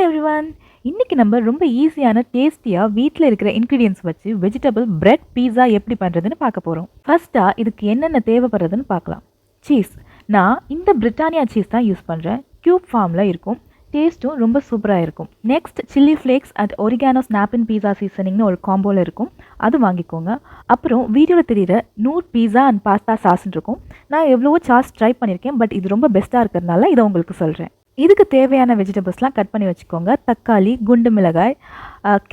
Everyone. இன்னைக்கு நம்ம ரொம்ப ஈஸியான, டேஸ்டியா வீட்ல இருக்கிற இன்கிரீடியன்ட்ஸ் வச்சு வெஜிடபிள் பிரெட் பீஸா எப்படி பண்றதுன்னு பார்க்க போறோம். ஃபர்ஸ்ட்டா இதுக்கு என்னென்ன தேவைப்படுறதுன்னு பார்க்கலாம். சீஸ். நான் இந்த பிரிட்டானியா சீஸ் தான் யூஸ் பண்றேன். கியூப் ஃபார்ம்ல இருக்கும். டேஸ்ட்டும் ரொம்ப சூப்பராக இருக்கும். Next chilli flakes and oregano ஸ்னாப்பின் பீஸா சீசனிங்னு ஒரு காம்போவில் இருக்கும். அது வாங்கிக்கோங்க. அப்புறம் வீடியோவில் தெரியுற நூறு பீஸா அண்ட் பாஸ்தா சாஸ்ன்னு இருக்கும். நான் எவ்வளவோ சாஸ் ட்ரை பண்ணியிருக்கேன், பட் இது ரொம்ப பெஸ்ட்டாக இருக்கிறதுனால இதை உங்களுக்கு சொல்கிறேன். இதுக்கு தேவையான வெஜிடபிள்ஸ்லாம் கட் பண்ணி வச்சுக்கோங்க. தக்காளி, குண்டு மிளகாய்,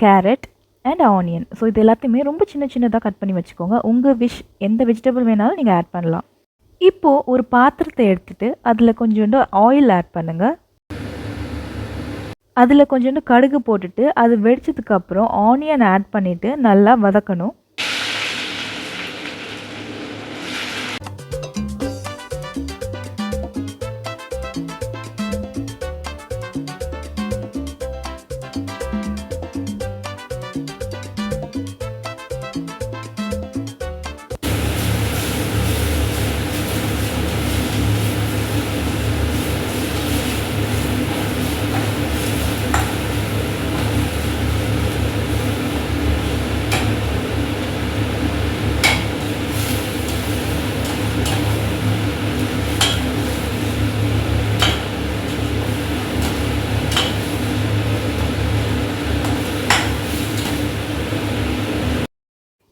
கேரட் அண்ட் ஆனியன். ஸோ இது எல்லாத்தையுமே ரொம்ப சின்ன சின்னதாக கட் பண்ணி வச்சுக்கோங்க. உங்கள் எந்த வெஜிடபிள் வேணாலும் நீங்கள் ஆட் பண்ணலாம். இப்போது ஒரு பாத்திரத்தை எடுத்துகிட்டு அதில் கொஞ்சோண்டு ஆயில் ஆட் பண்ணுங்கள். அதில் கொஞ்சோண்டு கடுகு போட்டுட்டு அது வெடிச்சதுக்கப்புறம் ஆனியன் ஆட் பண்ணிவிட்டு நல்லா வதக்கணும்.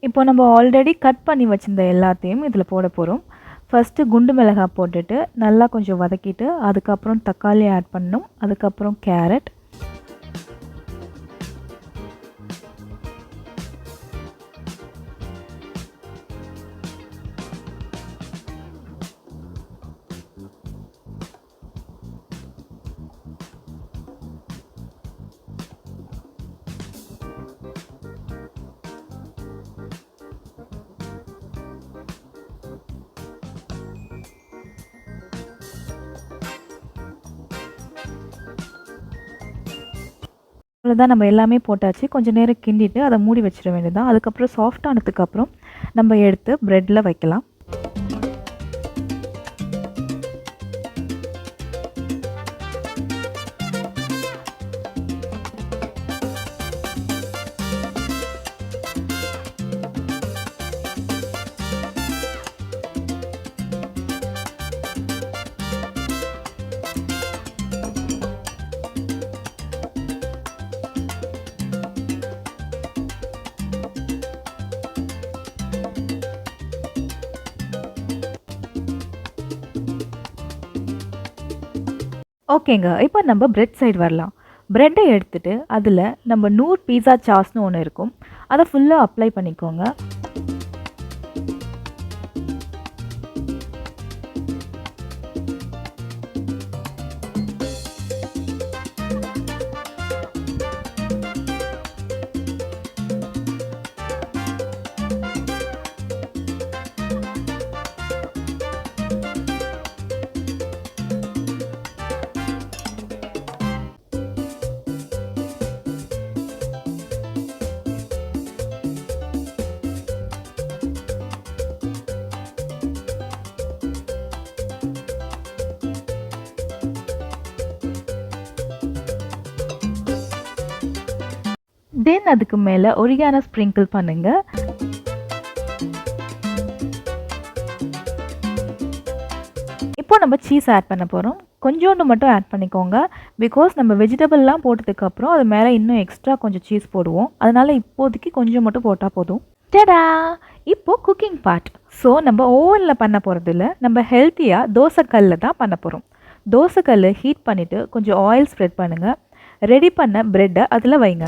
இப்போ நம்ம ஆல்ரெடி கட் பண்ணி வச்சுருந்த எல்லாத்தையும் இதில் போட போகிறோம். ஃபஸ்ட்டு குண்டு மிளகாய் போட்டுட்டு நல்லா கொஞ்சம் வதக்கிட்டு அதுக்கப்புறம் தக்காளி ஆட் பண்ணணும். அதுக்கப்புறம் கேரட், அவ்வளோதான். நம்ம எல்லாமே போட்டாச்சு. கொஞ்சம் நேரம் கிண்டிட்டு அதை மூடி வச்சிட வேண்டியதான். அதுக்கப்புறம் சாஃப்ட் ஆனதுக்கப்புறம் நம்ம எடுத்து ப்ரெட்டில் வைக்கலாம். ஓகேங்க. இப்போ நம்ம பிரெட் சைடு வரலாம். பிரெட்டை எடுத்துகிட்டு அதில் நம்ம 100 பீஸா சாஸ்னு ஒன்று இருக்கும். அதை ஃபுல்லாக அப்ளை பண்ணிக்கோங்க. தென் அதுக்கு மேலே ஒரிகானோ ஸ்ப்ரிங்கிள் பண்ணுங்க. இப்போ நம்ம சீஸ் ஆட் பண்ண போகிறோம். கொஞ்சோண்டு மட்டும் ஆட் பண்ணிக்கோங்க. பிகாஸ் நம்ம வெஜிடபிள்லாம் போட்டதுக்கப்புறம் அது மேலே இன்னும் எக்ஸ்ட்ரா கொஞ்சம் சீஸ் போடுவோம். அதனால் இப்போதைக்கு கொஞ்சம் மட்டும் போட்டால் போதும். டடா! இப்போது குக்கிங் பார்ட். ஸோ நம்ம ஓவனில் பண்ண போகிறதில்ல, நம்ம ஹெல்த்தியாக தோசைக்கல்லில் தான் பண்ண போகிறோம். தோசைக்கல் ஹீட் பண்ணிவிட்டு கொஞ்சம் ஆயில் ஸ்ப்ரெட் பண்ணுங்கள். ரெடி பண்ண ப்ரெட்டை அதில் வைங்க.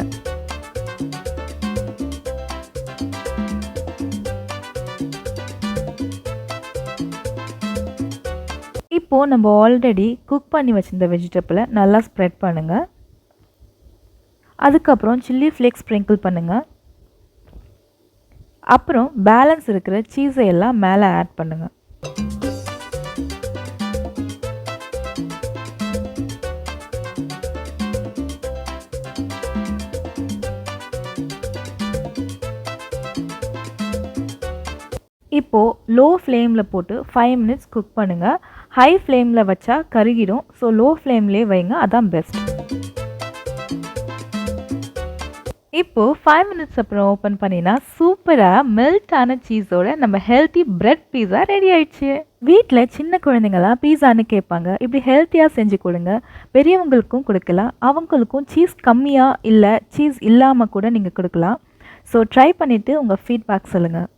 இப்போது நம்ம ஆல்ரெடி குக் பண்ணி வச்சுருந்த வெஜிடபிளை நல்லா ஸ்ப்ரெட் பண்ணுங்கள். அதுக்கப்புறம் சில்லி ஃப்ளேக்ஸ் ஸ்ப்ரிங்கிள் பண்ணுங்கள். அப்புறம் பேலன்ஸ் இருக்கிற சீஸை எல்லாம் மேலே ஆட் பண்ணுங்கள். இப்போது லோ ஃப்ளேமில் போட்டு 5 மினிட்ஸ் குக் பண்ணுங்கள். ஹை ஃப்ளேமில் வச்சா கருகிடும். ஸோ லோ ஃப்ளேம்லேயே வைங்க, அதான் பெஸ்ட். இப்போது 5 மினிட்ஸ் அப்புறம் ஓப்பன் பண்ணினா சூப்பராக மெல்ட் ஆன சீஸோட நம்ம ஹெல்த்தி பிரெட் பீஸா ரெடி ஆயிடுச்சு. வீட்டில் சின்ன குழந்தைங்களாம் பீஸான்னு கேட்பாங்க. இப்படி ஹெல்த்தியாக செஞ்சு கொடுங்க. பெரியவங்களுக்கும் கொடுக்கலாம். அவங்களுக்கும் சீஸ் கம்மியாக இல்லை சீஸ் இல்லாமல் கூட நீங்கள் கொடுக்கலாம். ஸோ ட்ரை பண்ணிவிட்டு உங்கள் ஃபீட்பேக் சொல்லுங்கள்.